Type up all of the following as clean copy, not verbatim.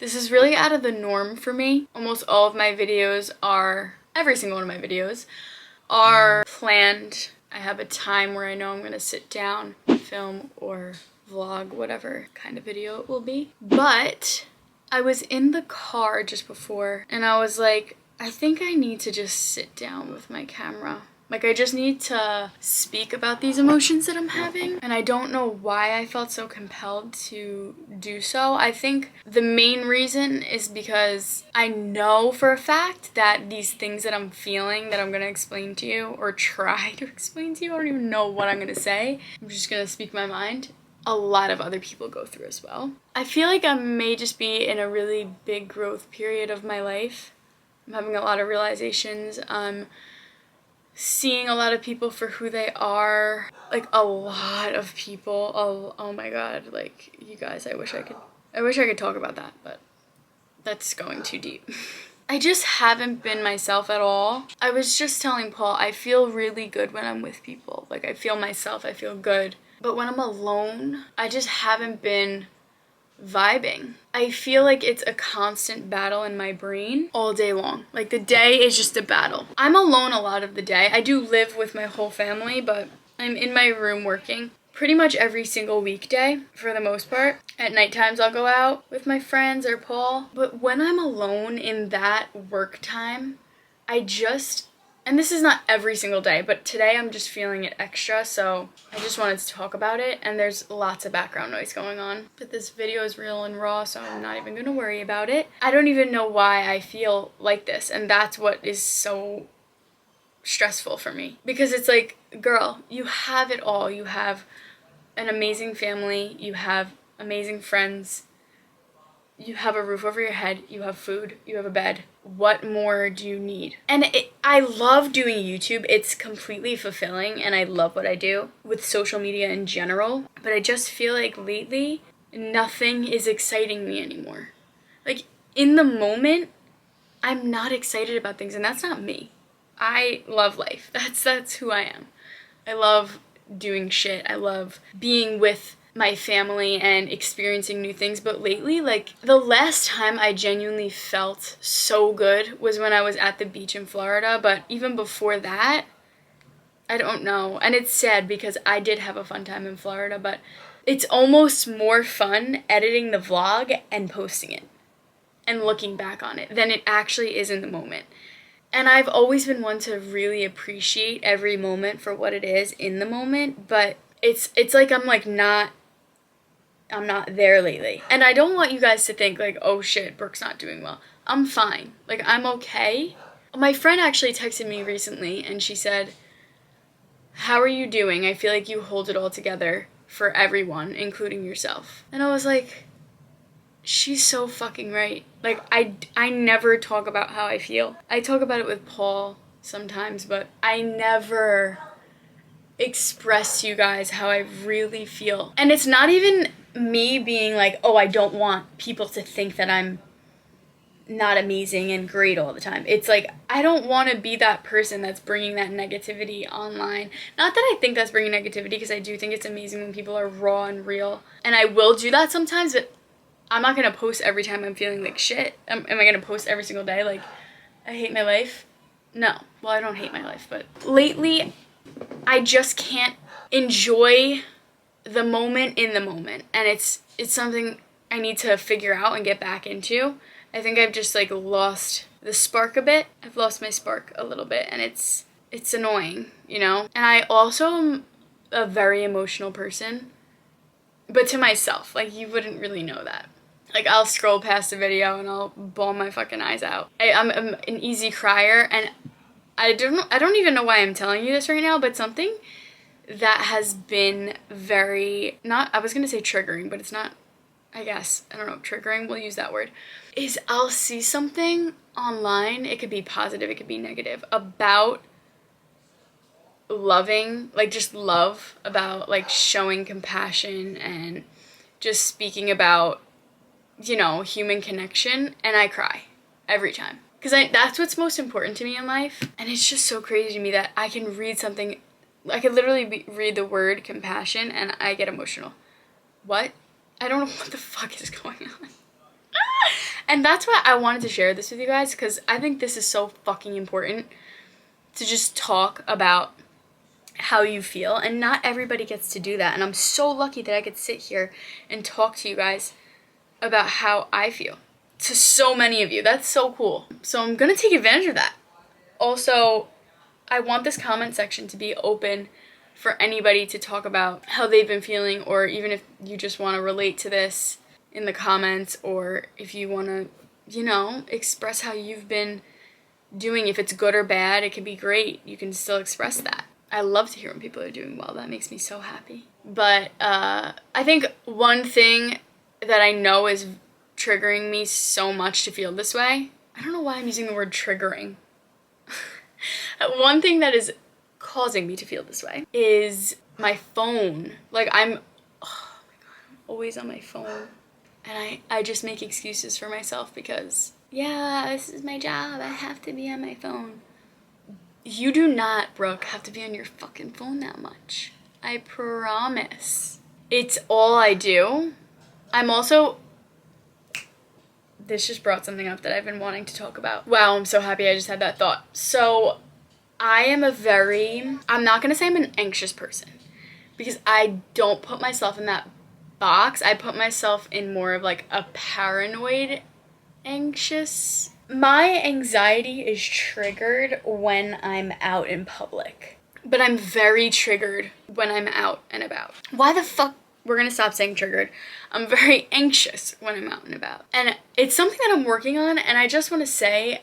This is really out of the norm for me. Almost all of my videos are, every single one of my videos are planned. I have a time where I know I'm gonna sit down, film, or vlog, whatever kind of video it will be. But I was in the car just before and I was like, I think I need to just sit down with my camera. Like, I just need to speak about these emotions that I'm having. And I don't know why I felt so compelled to do so. I think the main reason is because I know for a fact that these things that I'm feeling that I'm gonna explain to you, or try to explain to you, I don't even know what I'm gonna say. I'm just gonna speak my mind. A lot of other people go through as well. I feel like I may just be in a really big growth period of my life. I'm having a lot of realizations. Seeing a lot of people for who they are, like a lot of people. Oh my god, like, you guys, I wish I could talk about that, but that's going too deep. I just haven't been myself at all. I was just telling Paul, I feel really good when I'm with people. Like, I feel myself, I feel good. But when I'm alone, I just haven't been vibing. I feel like it's a constant battle in my brain all day long. Like, the day is just a battle. I'm alone a lot of the day. I do live with my whole family, but I'm in my room working pretty much every single weekday for the most part. At night times I'll go out with my friends or Paul. But when I'm alone in that work time, and this is not every single day, but today I'm just feeling it extra, so I just wanted to talk about it. And there's lots of background noise going on, but this video is real and raw, so I'm not even gonna worry about it. I don't even know why I feel like this, and that's what is so stressful for me. Because it's like, girl, you have it all. You have an amazing family, you have amazing friends, you have a roof over your head, you have food, you have a bed. What more do you need? And I love doing YouTube. It's completely fulfilling and I love what I do with social media in general. But I just feel like lately, nothing is exciting me anymore. Like, in the moment, I'm not excited about things, and that's not me. I love life. That's who I am. I love doing shit. I love being with my family and experiencing new things. But lately, like, the last time I genuinely felt so good was when I was at the beach in Florida. But even before that, I don't know. And it's sad because I did have a fun time in Florida, but it's almost more fun editing the vlog and posting it and looking back on it than it actually is in the moment. And I've always been one to really appreciate every moment for what it is in the moment, but it's like I'm not there lately. And I don't want you guys to think like, oh shit, Brooke's not doing well. I'm fine. Like, I'm okay. My friend actually texted me recently and she said, how are you doing? I feel like you hold it all together for everyone, including yourself. And I was like, she's so fucking right. Like, I never talk about how I feel. I talk about it with Paul sometimes, but I never express to you guys how I really feel. And it's not even me being like, oh, I don't want people to think that I'm not amazing and great all the time. It's like, I don't want to be that person that's bringing that negativity online. Not that I think that's bringing negativity, because I do think it's amazing when people are raw and real. And I will do that sometimes, but I'm not going to post every time I'm feeling like shit. Am I going to post every single day like, I hate my life? No. Well, I don't hate my life, but lately, I just can't enjoy the moment in the moment. And it's something I need to figure out and get back into. I think I've just like lost the spark a bit. I've lost my spark a little bit, and it's annoying, you know? And I also am a very emotional person, but to myself. Like, you wouldn't really know that. Like, I'll scroll past a video and I'll bawl my fucking eyes out. I'm an easy crier, and I don't even know why I'm telling you this right now, but something that has been very, I was gonna say triggering, but it's not, I guess, I don't know, triggering, we'll use that word, is I'll see something online, it could be positive, it could be negative, about loving, like just love, about like showing compassion and just speaking about, you know, human connection, and I cry every time. Because that's what's most important to me in life. And it's just so crazy to me that I can read something, I could literally read the word compassion and I get emotional. What? I don't know what the fuck is going on. And that's why I wanted to share this with you guys, because I think this is so fucking important to just talk about how you feel, and not everybody gets to do that. And I'm so lucky that I could sit here and talk to you guys about how I feel to so many of you. That's so cool. So I'm gonna take advantage of that. Also, I want this comment section to be open for anybody to talk about how they've been feeling, or even if you just want to relate to this in the comments, or if you want to, you know, express how you've been doing. If it's good or bad, it can be great. You can still express that. I love to hear when people are doing well. That makes me so happy. But I think one thing that I know is triggering me so much to feel this way, I don't know why I'm using the word triggering. One thing that is causing me to feel this way is my phone. Like, oh my God, I'm always on my phone. And I just make excuses for myself because, yeah, this is my job. I have to be on my phone. You do not, Brooke, have to be on your fucking phone that much. I promise. It's all I do. This just brought something up that I've been wanting to talk about. Wow, I'm so happy I just had that thought. So, I'm not gonna say I'm an anxious person, because I don't put myself in that box. I put myself in more of like a paranoid anxious. My anxiety is triggered when I'm out in public, but I'm very triggered when I'm out and about. Why the fuck? We're gonna stop saying triggered. I'm very anxious when I'm out and about. And it's something that I'm working on, and I just wanna say,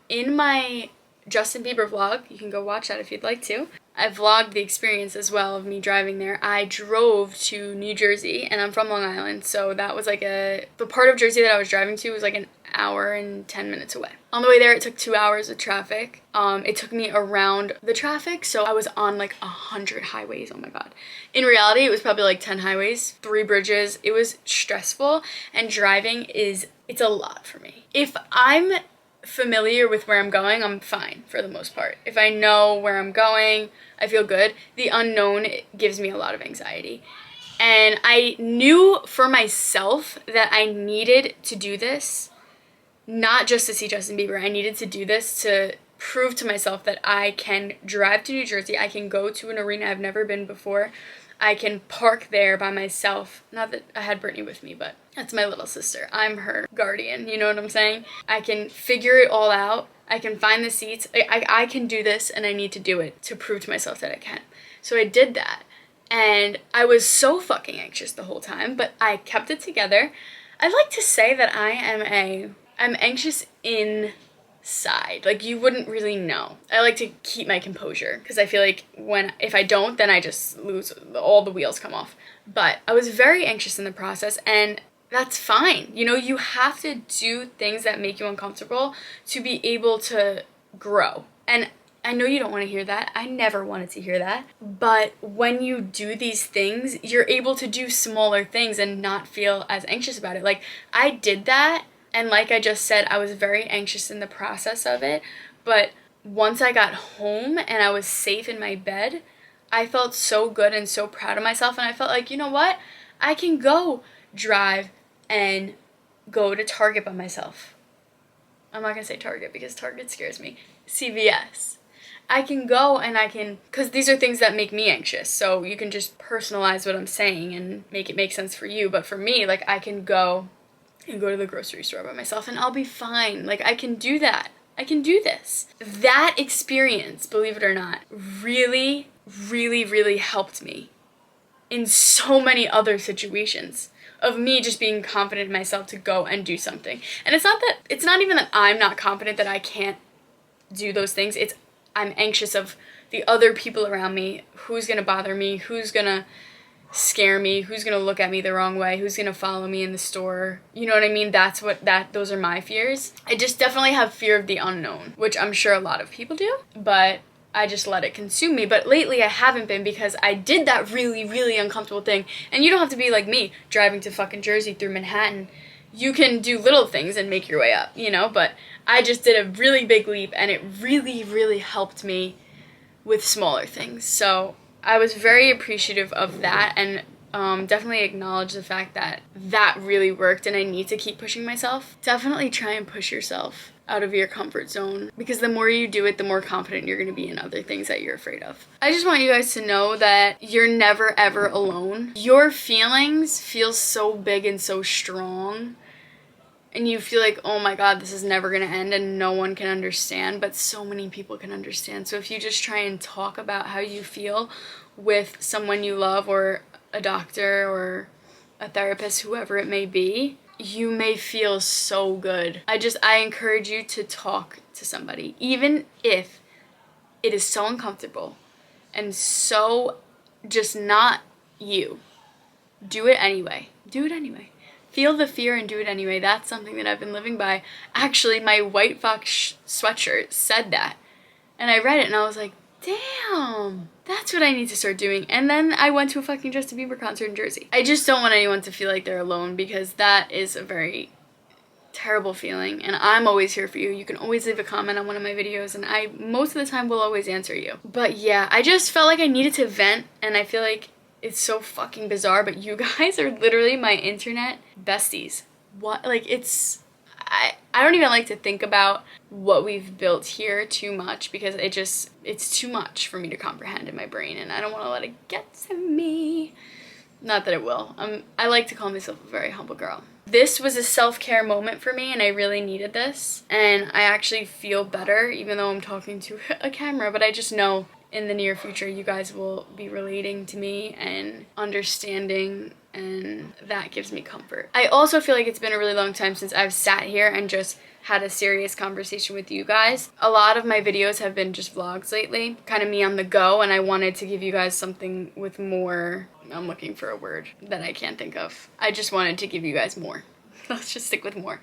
in my Justin Bieber vlog, you can go watch that if you'd like to. I vlogged the experience as well of me driving there. I drove to New Jersey, and I'm from Long Island, so that was like the part of Jersey that I was driving to was like an hour and 10 minutes away. On the way there, it took 2 hours of traffic. It took me around the traffic, so I was on like 100 highways. Oh my God. In reality, it was probably like 10 highways, 3 bridges. It was stressful, and driving it's a lot for me. If I'm familiar with where I'm going, I'm fine for the most part. If I know where I'm going, I feel good. The unknown gives me a lot of anxiety. And I knew for myself that I needed to do this, not just to see Justin Bieber. I needed to do this to prove to myself that I can drive to New Jersey. I can go to an arena I've never been before. I can park there by myself. Not that I had Brittany with me, but that's my little sister. I'm her guardian, you know what I'm saying? I can figure it all out. I can find the seats. I can do this, and I need to do it to prove to myself that I can. So I did that, and I was so fucking anxious the whole time, but I kept it together. I'd like to say that I'm anxious inside. Like, you wouldn't really know. I like to keep my composure, because I feel like if I don't, then I just lose, all the wheels come off. But I was very anxious in the process, and that's fine. You know, you have to do things that make you uncomfortable to be able to grow. And I know you don't want to hear that. I never wanted to hear that. But when you do these things, you're able to do smaller things and not feel as anxious about it. Like, I did that, and like I just said, I was very anxious in the process of it. But once I got home and I was safe in my bed, I felt so good and so proud of myself. And I felt like, you know what? I can go drive and go to Target by myself. I'm not gonna say Target because Target scares me. CVS. I can go and because these are things that make me anxious, so you can just personalize what I'm saying and make it make sense for you. But for me, like, I can go and go to the grocery store by myself and I'll be fine. Like, I can do that. I can do this. That experience, believe it or not, really, really, really helped me in so many other situations of me just being confident in myself to go and do something. And it's not even that I'm not confident that I can't do those things. I'm anxious of the other people around me. Who's gonna bother me? Who's gonna scare me? Who's gonna look at me the wrong way? Who's gonna follow me in the store? You know what I mean? Those are my fears. I just definitely have fear of the unknown, which I'm sure a lot of people do, but I just let it consume me. But lately I haven't been, because I did that really, really uncomfortable thing. And you don't have to be like me, driving to fucking Jersey through Manhattan. You can do little things and make your way up, you know? But I just did a really big leap, and it really, really helped me with smaller things. So I was very appreciative of that, and definitely acknowledge the fact that that really worked and I need to keep pushing myself. Definitely try and push yourself out of your comfort zone, because the more you do it, the more confident you're going to be in other things that you're afraid of. I just want you guys to know that you're never ever alone. Your feelings feel so big and so strong, and you feel like, oh my god, this is never going to end and no one can understand, but so many people can understand. So if you just try and talk about how you feel with someone you love, or a doctor or a therapist, whoever it may be, you may feel so good. I encourage you to talk to somebody, even if it is so uncomfortable and so just not you. Do it anyway. Do it anyway. Feel the fear and do it anyway. That's something that I've been living by. Actually, my White Fox sweatshirt said that. And I read it and I was like, damn, that's what I need to start doing. And then I went to a fucking Justin Bieber concert in Jersey. I just don't want anyone to feel like they're alone, because that is a very terrible feeling. And I'm always here for you. You can always leave a comment on one of my videos and I most of the time will always answer you. But yeah, I just felt like I needed to vent, and I feel like it's so fucking bizarre, but you guys are literally my internet besties. What? Like, I don't even like to think about what we've built here too much, because it's too much for me to comprehend in my brain, and I don't want to let it get to me. Not that it will. I like to call myself a very humble girl. This was a self-care moment for me, and I really needed this, and I actually feel better even though I'm talking to a camera, but I just know in the near future you guys will be relating to me and understanding, and that gives me comfort. I also feel like it's been a really long time since I've sat here and just had a serious conversation with you guys. A lot of my videos have been just vlogs lately, kind of me on the go, and I wanted to give you guys something with more, I'm looking for a word that I can't think of. I just wanted to give you guys more. Let's just stick with more.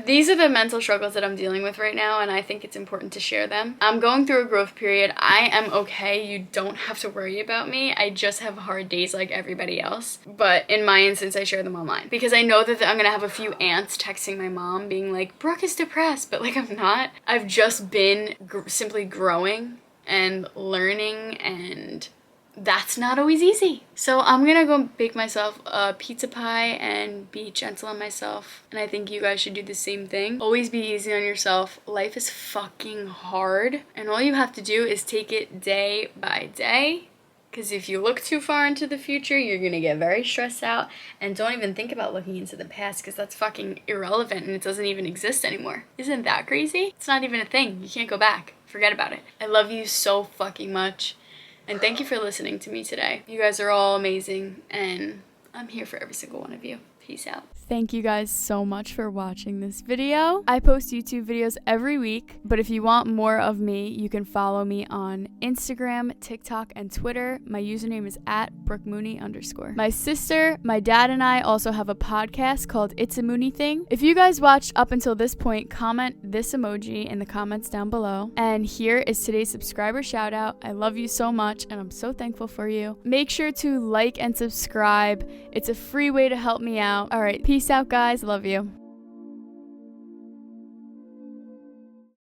These are the mental struggles that I'm dealing with right now, and I think it's important to share them. I'm going through a growth period. I am okay. You don't have to worry about me. I just have hard days like everybody else. But in my instance, I share them online because I know that I'm going to have a few aunts texting my mom being like, Brooke is depressed, but like I'm not. I've just been simply growing and learning, and that's not always easy. So I'm gonna go bake myself a pizza pie and be gentle on myself. And I think you guys should do the same thing. Always be easy on yourself. Life is fucking hard. And all you have to do is take it day by day. Because if you look too far into the future, you're gonna get very stressed out. And don't even think about looking into the past, because that's fucking irrelevant and it doesn't even exist anymore. Isn't that crazy? It's not even a thing. You can't go back. Forget about it. I love you so fucking much. And thank you for listening to me today. You guys are all amazing, and I'm here for every single one of you. Peace out. Thank you guys so much for watching this video. I post YouTube videos every week, but if you want more of me, you can follow me on Instagram, TikTok, and Twitter. My username is @Brookemooney_. My sister, my dad, and I also have a podcast called It's a Mooney Thing. If you guys watched up until this point, comment this emoji in the comments down below. And here is today's subscriber shout out. I love you so much, and I'm so thankful for you. Make sure to like and subscribe. It's a free way to help me out. All right, peace out, guys. Love you.